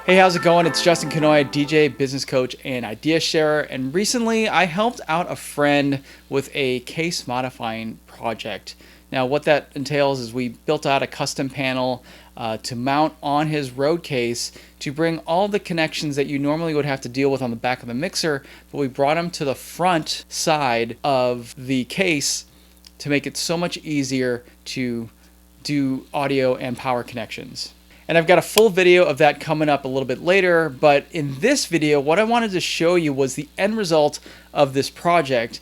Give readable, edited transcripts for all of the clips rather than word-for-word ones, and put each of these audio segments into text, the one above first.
Hey, how's it going? It's Justin Kanoya, DJ, business coach, and idea sharer. And recently I helped out a friend with a case modifying project. Now what that entails is we built out a custom panel to mount on his Rode case to bring all the connections that you normally would have to deal with on the back of the mixer, but we brought them to the front side of the case to make it so much easier to do audio and power connections. And I've got a full video of that coming up a little bit later, but in this video, what I wanted to show you was the end result of this project,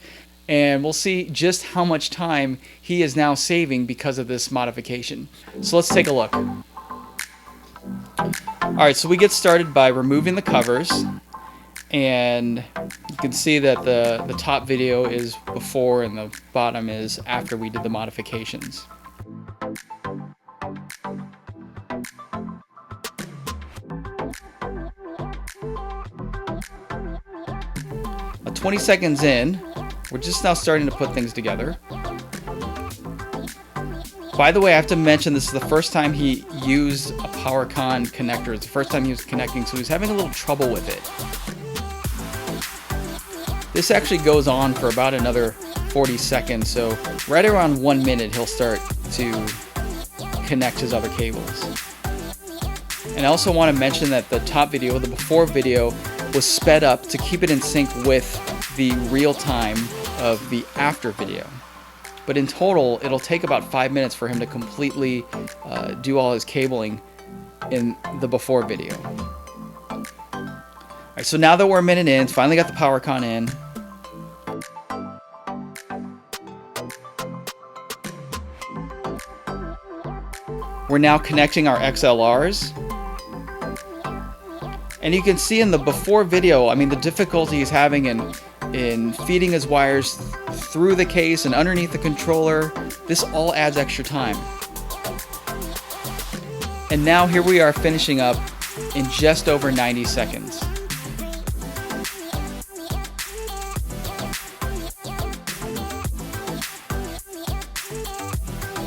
and we'll see just how much time he is now saving because of this modification. So let's take a look. Alright, so we get started by removing the covers, and you can see that the top video is before and the bottom is after we did the modifications. About 20 seconds in, we're just now starting to put things together. By the way, I have to mention this is the first time he used a PowerCon connector. It's the first time he was connecting, so he's having a little trouble with it. This actually goes on for about another 40 seconds, so right around 1 minute he'll start to connect his other cables. And I also want to mention that the top video, the before video, was sped up to keep it in sync with the real time of the after video. But in total, it'll take about 5 minutes for him to completely do all his cabling in the before video. Alright, so now that we're a minute in, finally got the PowerCon in. We're now connecting our XLRs. And you can see in the before video, I mean, the difficulty he's having in feeding his wires through the case and underneath the controller. This all adds extra time. And now here we are finishing up in just over 90 seconds.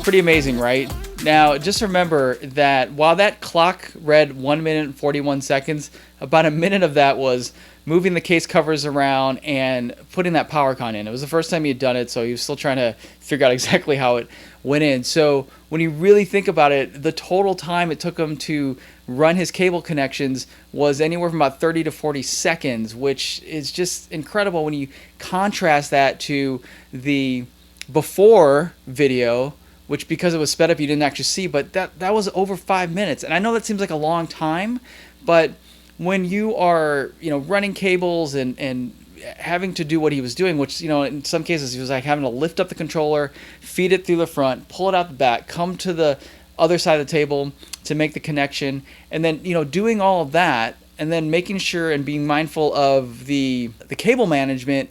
Pretty amazing, right? Now, just remember that while that clock read 1 minute and 41 seconds, about a minute of that was moving the case covers around and putting that PowerCon in. It was the first time he had done it, so he was still trying to figure out exactly how it went in. So when you really think about it, the total time it took him to run his cable connections was anywhere from about 30 to 40 seconds, which is just incredible when you contrast that to the before video, which because it was sped up you didn't actually see, but that was over 5 minutes. And I know that seems like a long time, but when you are, running cables and having to do what he was doing, which, in some cases he was like having to lift up the controller, feed it through the front, pull it out the back, come to the other side of the table to make the connection, and then, doing all of that, and then making sure and being mindful of the cable management,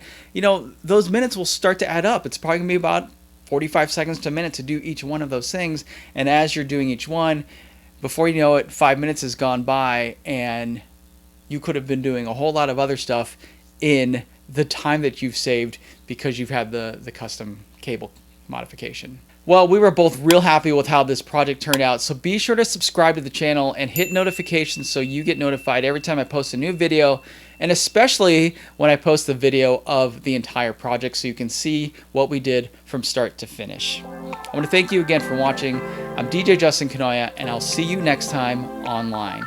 those minutes will start to add up. It's probably going to be about 45 seconds to a minute to do each one of those things. And as you're doing each one, before you know it, 5 minutes has gone by and you could have been doing a whole lot of other stuff in the time that you've saved because you've had the custom cable modification. Well, we were both real happy with how this project turned out, so be sure to subscribe to the channel and hit notifications so you get notified every time I post a new video, and especially when I post the video of the entire project so you can see what we did from start to finish. I want to thank you again for watching. I'm DJ Justin Kanoya, and I'll see you next time online.